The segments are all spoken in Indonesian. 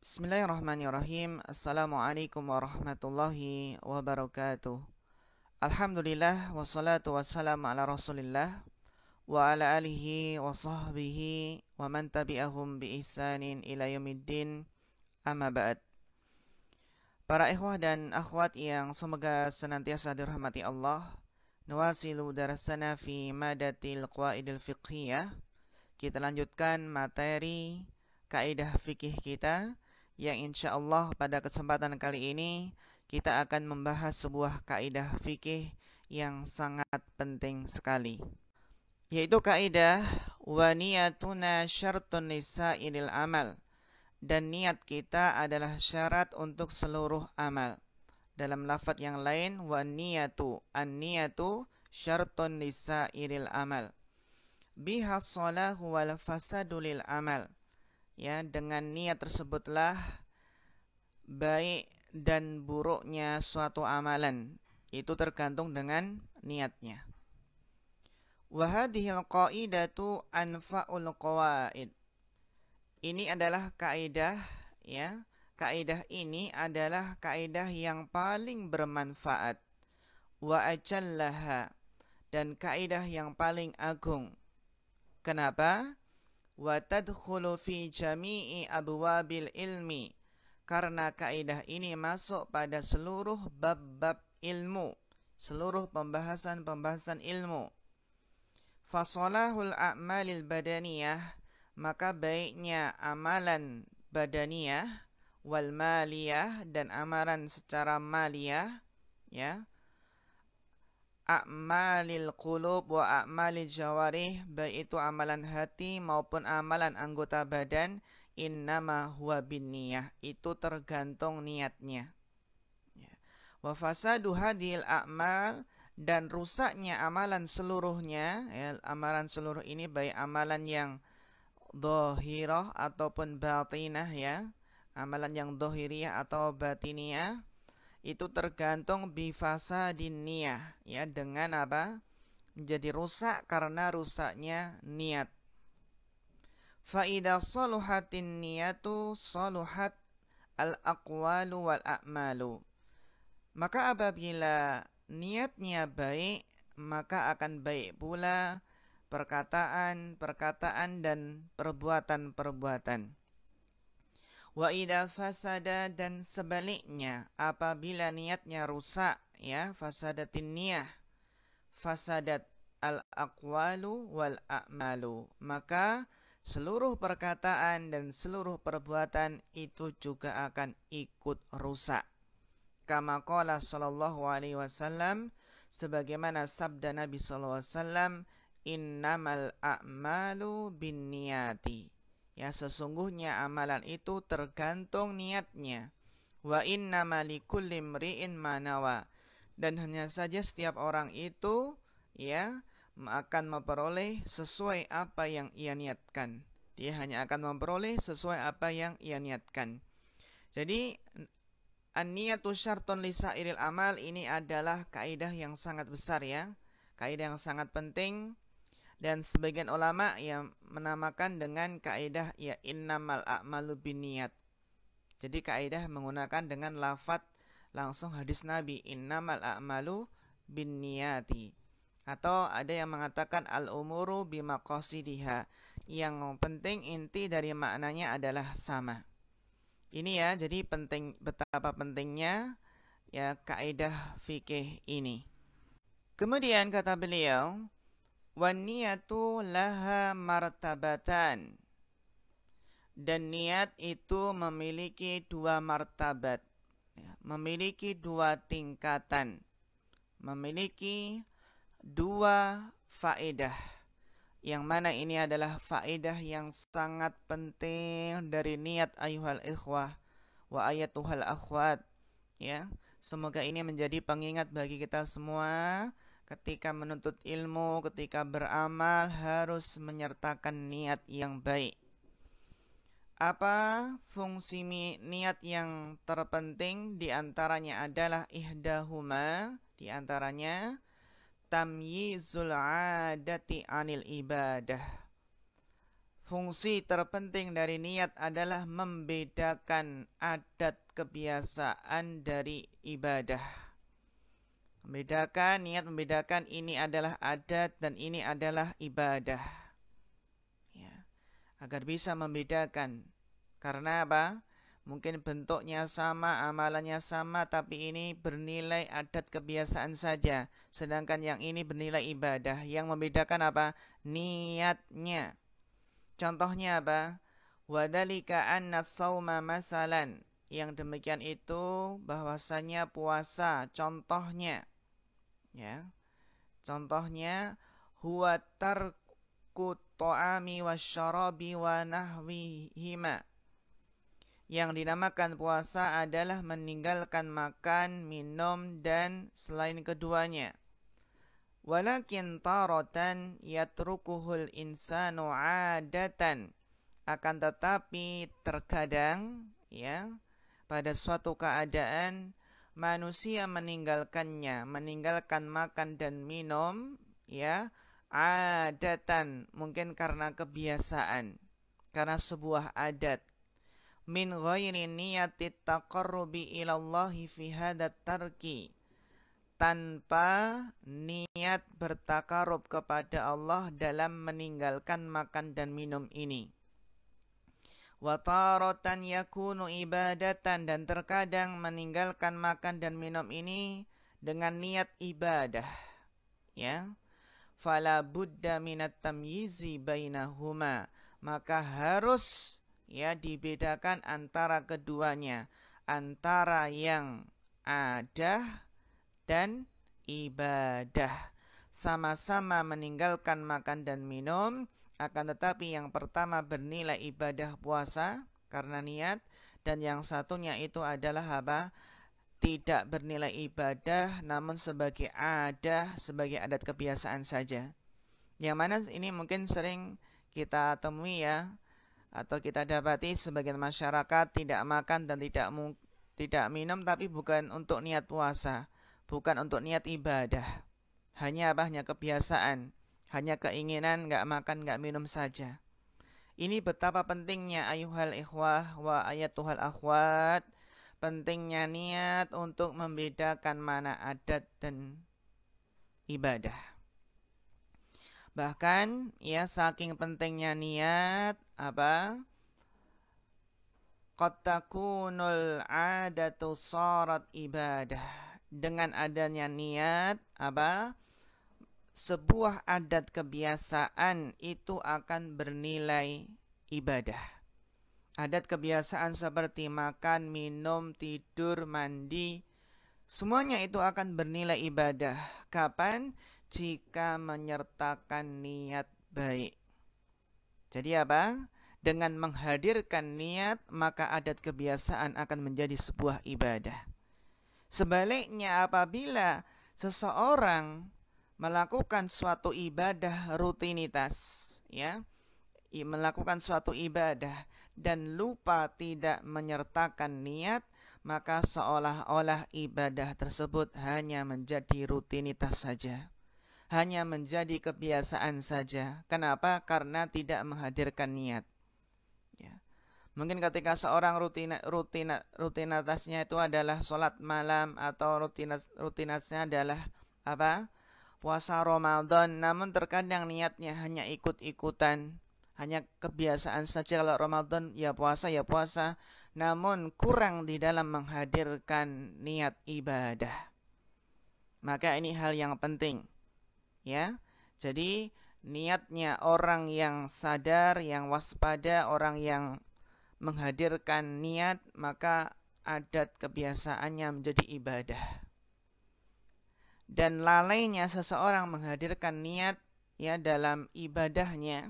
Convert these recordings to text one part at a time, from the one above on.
Bismillahirrahmanirrahim. Assalamualaikum warahmatullahi wabarakatuh. Alhamdulillah wassalatu wassalamu ala Rasulillah wa ala alihi wa sahbihi wa man tabi'ahum bi ihsanin ila yaumiddin. Amma ba'd. Para ikhwah dan akhwat yang semoga senantiasa dirahmati Allah, nawasilu darasana fi madatil qawaidil fiqhiyah. Kita lanjutkan materi kaidah fikih kita, yang insya Allah pada kesempatan kali ini kita akan membahas sebuah kaidah fikih yang sangat penting sekali, yaitu kaidah wa niyatuna syartun lisa'iril amal, dan niat kita adalah syarat untuk seluruh amal. Dalam lafaz yang lain, wa niyatu, an-niyatu syartun lisa'iril amal, biha shalahu wal fasadu lil amal. Ya, dengan niat tersebutlah baik dan buruknya suatu amalan itu tergantung dengan niatnya. Wa hadhil qaidatu anfa'ul qawaid. Ini adalah kaidah, ya. Kaidah ini adalah kaidah yang paling bermanfaat. Wa ajallaha, dan kaidah yang paling agung. Kenapa? Wa tadkhulu fi jami'i abwabil ilmi, karena kaidah ini masuk pada seluruh bab-bab ilmu, seluruh pembahasan-pembahasan ilmu. Fasalahul a'malil badaniyah, maka baiknya amalan badaniyah, wal maliyah, dan amalan secara maliyah, ya, a'malil qulub wa a'malil jawarih, baik itu amalan hati maupun amalan anggota badan, innama huwa binniyah, itu tergantung niatnya. Wa fasadu hadhil a'mal, dan rusaknya amalan seluruhnya, ya, amalan seluruh ini baik amalan yang dhahirah ataupun batinah, ya, amalan yang dhahiriyah atau batiniyah, itu tergantung bifasadin niyah, ya, dengan apa? Menjadi rusak karena rusaknya niat. Fa idza saluhatin niyatu saluhat al aqwalu wal a'malu. Maka apabila niatnya baik, maka akan baik pula perkataan-perkataan dan perbuatan-perbuatan. Wa idza fasada, dan sebaliknya apabila niatnya rusak, ya, fasadatin niyah, fasadat al aqwalu wal a'malu, maka seluruh perkataan dan seluruh perbuatan itu juga akan ikut rusak. Kama qala sallallahu alaihi wasallam, sebagaimana sabda Nabi sallallahu alaihi wasallam, innamal a'malu binniyati, ya, sesungguhnya amalan itu tergantung niatnya. Wa innama likulli imri'in ma nawa, dan hanya saja setiap orang itu, ya, akan memperoleh sesuai apa yang ia niatkan. Dia hanya akan memperoleh sesuai apa yang ia niatkan. Jadi an-niyatu syartun lisairil amal, ini adalah kaidah yang sangat besar, ya, kaidah yang sangat penting. Dan sebagian ulama yang menamakan dengan kaidah, ya, innamal a'malu binniyat. Jadi kaidah menggunakan dengan lafaz langsung hadis Nabi, innamal a'malu binniyati. Atau ada yang mengatakan al-umuru bimaqasidiha. Yang penting inti dari maknanya adalah sama. Ini, ya, jadi penting, betapa pentingnya, ya, kaidah fikih ini. Kemudian kata beliau, wan niyatu laha martabatan, dan niat itu memiliki dua martabat, ya, memiliki dua tingkatan, memiliki dua faedah, yang mana ini adalah faedah yang sangat penting dari niat, ayuhal ikhwah wa ayatuhal akhwat, ya. Semoga ini menjadi pengingat bagi kita semua. Ketika menuntut ilmu, ketika beramal, harus menyertakan niat yang baik. Apa fungsi niat yang terpenting? Di antaranya adalah ihdahuma, di antaranya tamyizul adati anil ibadah. fungsi terpenting dari niat adalah membedakan adat kebiasaan dari ibadah. Niat membedakan ini adalah adat dan ini adalah ibadah. Ya, agar bisa membedakan. Karena apa? Mungkin bentuknya sama, amalannya sama, tapi ini bernilai adat kebiasaan saja. Sedangkan yang ini bernilai ibadah. Yang membedakan apa? Niatnya. Contohnya apa? Wadhalika anna sawma masalan. Yang demikian itu bahwasanya puasa. Contohnya. Ya. Contohnya huwa tarku ta'ami wasyarabi wa nahwihima. Yang dinamakan puasa adalah meninggalkan makan, minum, dan selain keduanya. Walakin taratan yatrukuhul insanu adatan. Akan tetapi terkadang, ya, pada suatu keadaan manusia meninggalkannya, meninggalkan makan dan minum, ya, adatan, mungkin karena kebiasaan, karena sebuah adat. Min ghairi niyati taqarrubi ilallahi fi hadat tarki, tanpa niat bertakarub kepada Allah dalam meninggalkan makan dan minum ini. Wa taratan yakunu ibadatan, dan terkadang meninggalkan makan dan minum ini dengan niat ibadah. Ya. Fala budda minat tamyizi bainahuma, maka harus dibedakan antara keduanya, antara yang adah dan ibadah. Sama-sama meninggalkan makan dan minum, akan tetapi yang pertama bernilai ibadah puasa karena niat, dan yang satunya itu adalah apa? Tidak bernilai ibadah, namun sebagai adat kebiasaan saja. Yang mana ini mungkin sering kita temui ya, atau kita dapati sebagian masyarakat tidak makan dan tidak minum, tapi bukan untuk niat puasa, bukan untuk niat ibadah. Hanya kebiasaan, hanya keinginan nggak makan nggak minum saja. Ini betapa pentingnya ayuhal ikhwah wa ayatuhal akhwat, pentingnya niat untuk membedakan mana adat dan ibadah. Bahkan saking pentingnya niat qad takunul adatu sarat ibadah. Dengan adanya niat sebuah adat kebiasaan itu akan bernilai ibadah. Adat kebiasaan seperti makan, minum, tidur, mandi, semuanya itu akan bernilai ibadah. Kapan? Jika menyertakan niat baik. Jadi dengan menghadirkan niat, maka adat kebiasaan akan menjadi sebuah ibadah. Sebaliknya, apabila seseorang melakukan suatu ibadah rutinitas, melakukan suatu ibadah dan lupa tidak menyertakan niat, maka seolah-olah ibadah tersebut hanya menjadi rutinitas saja, hanya menjadi kebiasaan saja. Kenapa? Karena tidak menghadirkan niat. Mungkin ketika seorang rutinitasnya itu adalah sholat malam, atau rutinitasnya adalah puasa Ramadan, namun terkadang niatnya hanya ikut-ikutan, hanya kebiasaan saja. Kalau Ramadan ya puasa, namun kurang di dalam menghadirkan niat ibadah. Maka ini hal yang penting. Jadi niatnya orang yang sadar, yang waspada, orang yang menghadirkan niat, maka adat kebiasaannya menjadi ibadah. Dan lalainya seseorang menghadirkan niat dalam ibadahnya,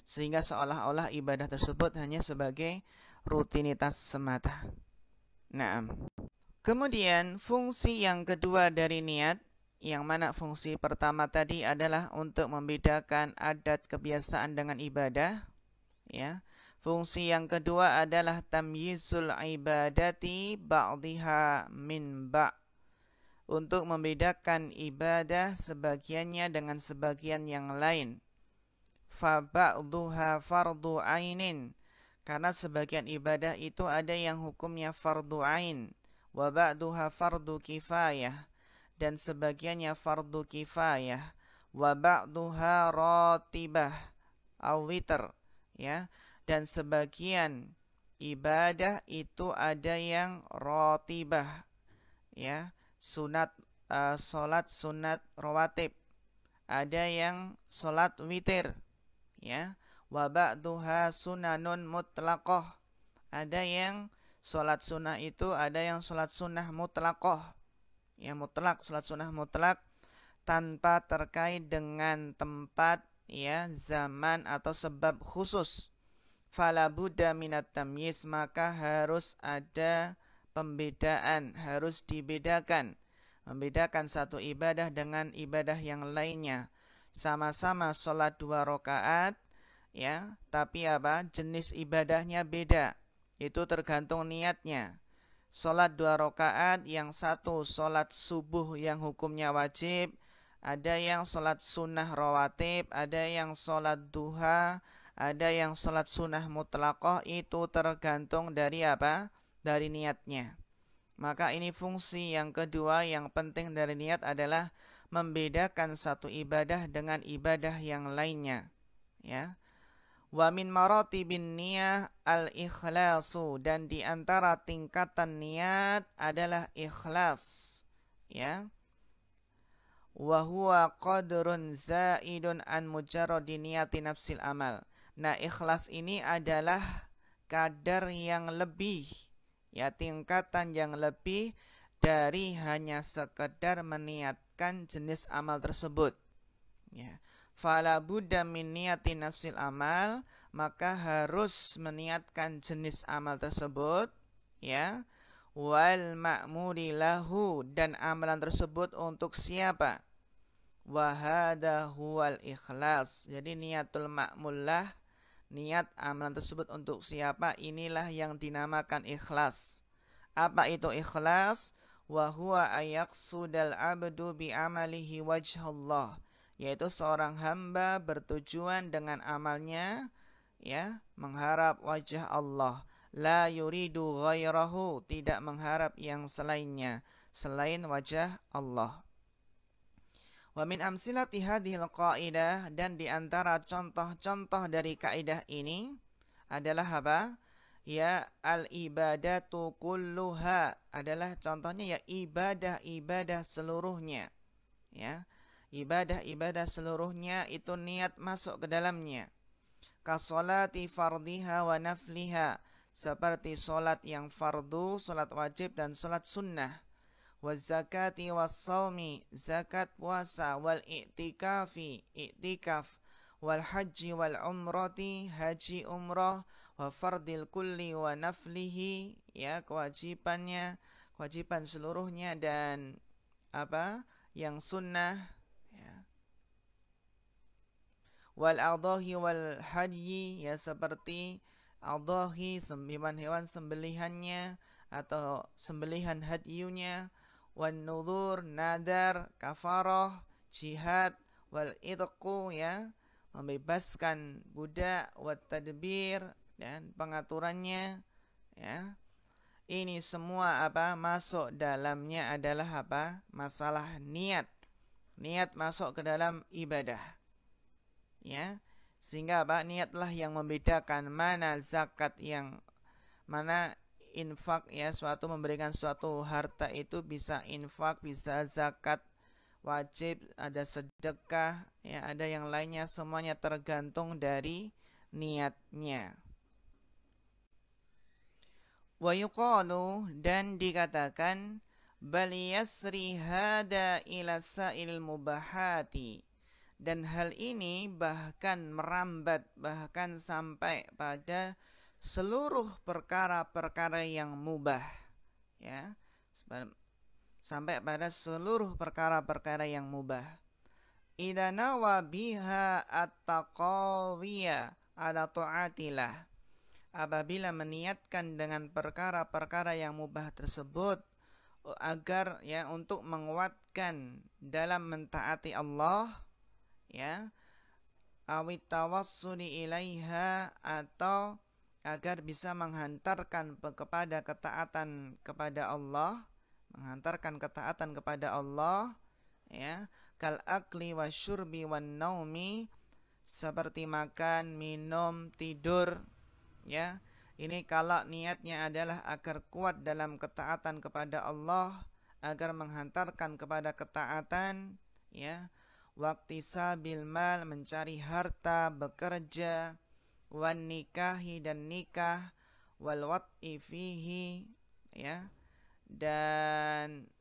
sehingga seolah-olah ibadah tersebut hanya sebagai rutinitas semata. Kemudian fungsi yang kedua dari niat, yang mana fungsi pertama tadi adalah untuk membedakan adat kebiasaan dengan ibadah. Fungsi yang kedua adalah tamyizul ibadati ba'diha min ba', untuk membedakan ibadah sebagiannya dengan sebagian yang lain. fa ba'duha fardu ainin, karena sebagian ibadah itu ada yang hukumnya fardu ain, wa ba'duha fardu kifayah, dan sebagiannya fardu kifayah, wa ba'duha ratibah au witr, ya, dan sebagian ibadah itu ada yang ratibah, ya, sunat, salat sunat rawatib, ada yang salat witir, ya, wa ba'duha sunanun mutlaqah, ada yang salat sunnah itu ada yang salat sunnah mutlaqah, ya, mutlak, salat sunnah mutlak tanpa terkait dengan tempat, ya, zaman atau sebab khusus. Fala budda minat tamyiz, maka harus ada pembedaan, harus dibedakan, membedakan satu ibadah dengan ibadah yang lainnya. Sama-sama sholat 2 rakaat, ya, tapi apa? Jenis ibadahnya beda. Itu tergantung niatnya. Sholat 2 rakaat, yang satu sholat subuh yang hukumnya wajib, ada yang sholat sunnah rawatib, ada yang sholat duha, ada yang sholat sunnah mutlaqah. Itu tergantung dari apa? Dari niatnya. Maka ini fungsi yang kedua yang penting dari niat adalah membedakan satu ibadah dengan ibadah yang lainnya, ya. Wa min maratibin niyah al-ikhlasu, dan di antara tingkatan niat adalah ikhlas, ya. Wa huwa qadrun zaidun an mujarradi niyati nafsil amal. Nah, ikhlas ini adalah kadar yang lebih, ya, tingkatan yang lebih dari hanya sekedar meniatkan jenis amal tersebut, ya. Fala budda min niyati nafsil amal, maka harus meniatkan jenis amal tersebut, ya. Wal ma'muri lahu, dan amalan tersebut untuk siapa? Wa hadha huwal ikhlas. Jadi niatul ma'mullah, niat amalan tersebut untuk siapa, inilah yang dinamakan ikhlas. Apa itu ikhlas? Wa huwa ayaqsudal abdu bi amalihi wajhallah, yaitu seorang hamba bertujuan dengan amalnya, ya, mengharap wajah Allah. La yuridu ghairahu, tidak mengharap yang selainnya, selain wajah Allah. Wa min amsilati hadhil qaidah, dan di antara contoh-contoh dari kaidah ini adalah apa? Ya, al-ibadatu kulluha, adalah contohnya ya ibadah-ibadah seluruhnya, ya. Ibadah-ibadah seluruhnya itu niat masuk ke dalamnya. Kasolati fardiha wa nafliha, seperti solat yang fardu, solat wajib, dan solat sunnah. Wa zakati wa sawmi, zakat puasa, wal i'tikafi, i'tikaf, wal haji wal umrati, haji umrah, wa fardil kulli wa naflihi, ya, kewajibannya, kewajiban seluruhnya, dan apa? Yang sunnah, ya. Wal adhahi wal hadyi, ya, seperti adhahi, hewan sembelihannya atau sembelihan hadyunya, wan nudhur, nadar, kafarah, jihad, wal idqu, ya, membebaskan budak, wat tadbir, dan pengaturannya, ya. Ini semua apa? Masuk dalamnya adalah apa? Masalah niat. Niat masuk ke dalam ibadah, ya. Sehingga apa? Niatlah yang membedakan mana zakat, yang mana infak, ya, suatu memberikan suatu harta itu bisa infak, bisa zakat wajib, ada sedekah, ya, ada yang lainnya, semuanya tergantung dari niatnya. Wa yuqalu, dan dikatakan, bal yasri hada ila sa'il mubahati, dan hal ini bahkan merambat, bahkan sampai pada seluruh perkara-perkara yang mubah, ya, sampai pada seluruh perkara-perkara yang mubah. Idza nawa biha at-taqawiyya ala ta'atillah, apabila meniatkan dengan perkara-perkara yang mubah tersebut agar, ya, untuk menguatkan dalam mentaati Allah, ya, awit tawassuli ilaiha, atau agar bisa menghantarkan kepada ketaatan kepada Allah, menghantarkan ketaatan kepada Allah, ya, kal akli wasyurbi wan naumi, seperti makan, minum, tidur, ya. Ini kalau niatnya adalah agar kuat dalam ketaatan kepada Allah, agar menghantarkan kepada ketaatan, ya. Waqtisabil mal, mencari harta, bekerja, wan nikahi, dan nikah, wal wat'i fihi, ya. Dan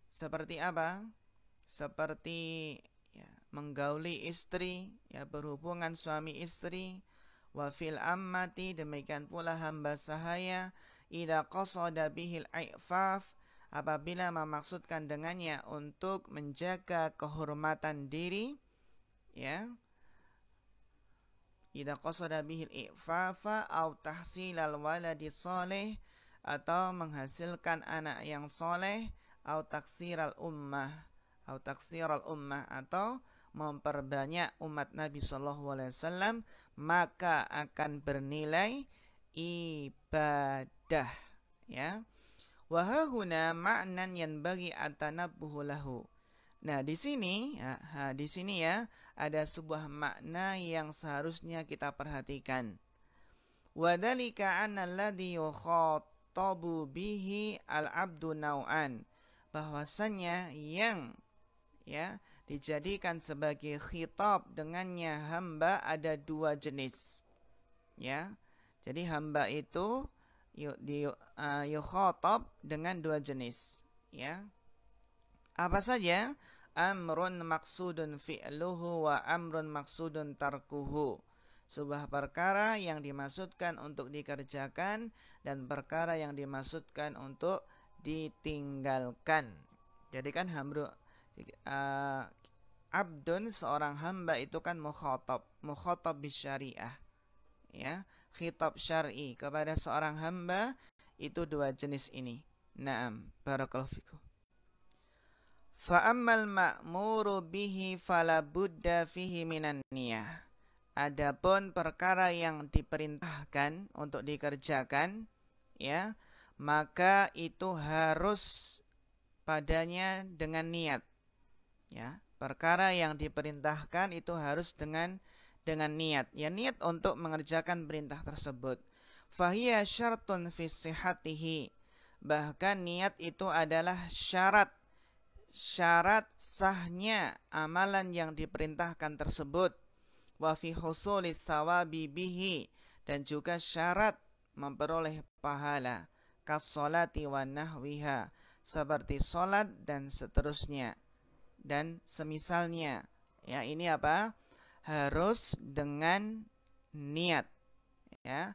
seperti apa? Seperti, ya, menggauli istri, ya, berhubungan suami istri. Wa fil ammati, demikian pula hamba sahaya, idza qasada bihil i'faf, apabila memaksudkan dengannya untuk menjaga kehormatan diri, ya, idza qasada bihil i'fafa au tahsilal waladi shalih, atau menghasilkan anak yang soleh, au taksiral ummah, atau memperbanyak umat Nabi SAW, maka akan bernilai ibadah, ya. Wa hahuna ma'nan yanbaghi atanabbuhu lahu. Nah, di sini ya ada sebuah makna yang seharusnya kita perhatikan. Wa dzalika anna alladhi yukhatabu bihi al-'abdu naw'an, bahwasannya yang, ya, dijadikan sebagai khitab dengannya hamba ada dua jenis, ya. Jadi hamba itu yukhatab dengan dua jenis, ya. Apa saja? Amrun maksudun fi'luhu wa amrun maksudun tarkuhu. Sebuah perkara yang dimaksudkan untuk dikerjakan dan perkara yang dimaksudkan untuk ditinggalkan. Jadi kan abdun, seorang hamba itu kan mukhatab bisyariah, ya, khitab syar'i kepada seorang hamba itu dua jenis ini. Naam, barakallahu fikum. Fa ammal ma'muru bihi fala budda fihi minan niyah. Adapun perkara yang diperintahkan untuk dikerjakan, ya, maka itu harus padanya dengan niat, ya. Perkara yang diperintahkan itu harus dengan niat, ya, niat untuk mengerjakan perintah tersebut. Fahiya syartun fi sihhatihi, bahkan niat itu adalah syarat sahnya amalan yang diperintahkan tersebut. Wa fi husulis sawabi bihi, dan juga syarat memperoleh pahala, kas-sholati wa nahwiha, seperti salat dan seterusnya dan semisalnya, ya. Ini apa? Harus dengan niat, ya.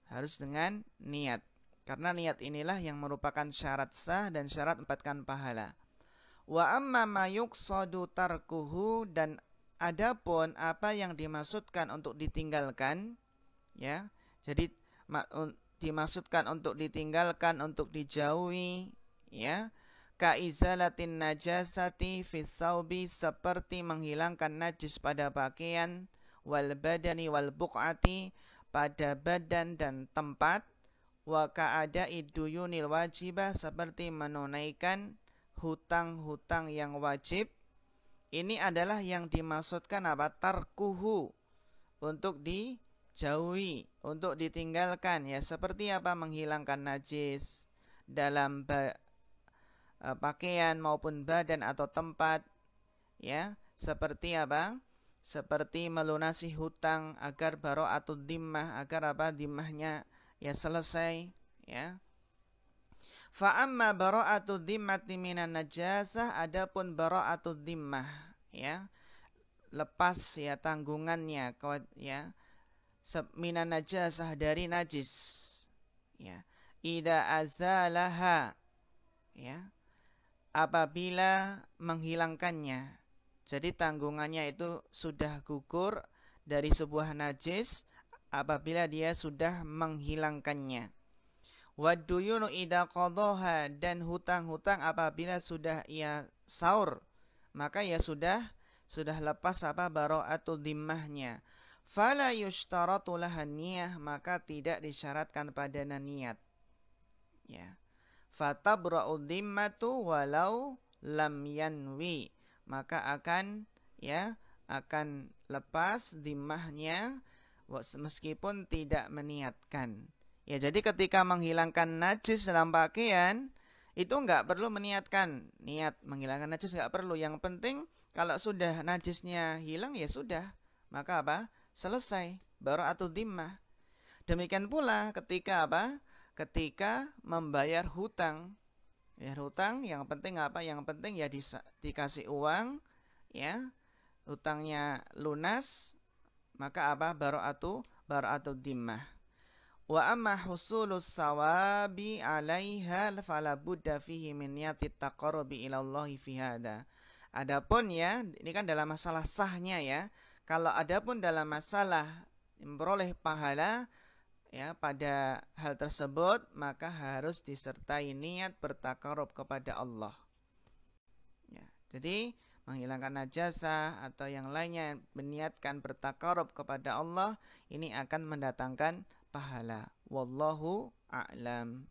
Harus dengan niat, karena niat inilah yang merupakan syarat sah dan syarat mendapatkan pahala. Wa amma ma yuqsadu tarkuhu, dan adapun apa yang dimaksudkan untuk ditinggalkan, ya. Jadi dimaksudkan untuk ditinggalkan, untuk dijauhi, ya. Ka izalatin najasati fis thawbi, seperti menghilangkan najis pada pakaian, wal badani wal buq'ati, pada badan dan tempat, wa ka'ada'i duyunil wajibah, seperti menunaikan hutang-hutang yang wajib. Ini adalah yang dimaksudkan apa? Tarkuhu, untuk dijauhi, untuk ditinggalkan, ya. Seperti apa? Menghilangkan najis dalam pakaian maupun badan atau tempat, ya. Seperti apa? Seperti melunasi hutang agar bara'atud dhimmah, agar apa? Dhimmahnya, ya, selesai, ya. Fa amma bara'atud dhimmati minan najasah, adapun bara'atud dhimmah, ya, lepas, ya, tanggungannya, ya, minan najasah, dari najis, ya. Ida azalaha, ya, apabila menghilangkannya. Jadi tanggungannya itu sudah gugur dari sebuah najis apabila dia sudah menghilangkannya. Waduyunu idza qadaha, dan hutang-hutang apabila sudah ia saur, maka ya sudah sudah lepas bara'atul dhimmahnya. Fala yushtaratu lahan niyah, maka tidak disyaratkan padanya niat. Ya. Fatabra'ud dhimmatu walau lam yanwi, maka akan lepas dhimmahnya meskipun tidak meniatkan. Ya, jadi ketika menghilangkan najis dalam pakaian itu enggak perlu meniatkan. Niat menghilangkan najis enggak perlu. Yang penting kalau sudah najisnya hilang ya sudah. Maka selesai, bara'atul dhimmah. Demikian pula ketika ketika membayar hutang. Ya, hutang yang penting Yang penting ya dikasih uang, ya. Hutangnya lunas, maka bara'atul dhimmah. Wa amma husulus sawabi 'alaiha fala budda fihi min niyatit taqarrubi ila Allah fi hada. Adapun ya, ini kan dalam masalah sahnya ya. Kalau adapun dalam masalah memperoleh pahala ya pada hal tersebut, maka harus disertai niat bertakarub kepada Allah. Ya, jadi menghilangkan najasa atau yang lainnya meniatkan bertakarub kepada Allah, ini akan mendatangkan pahala. Wallahu a'lam.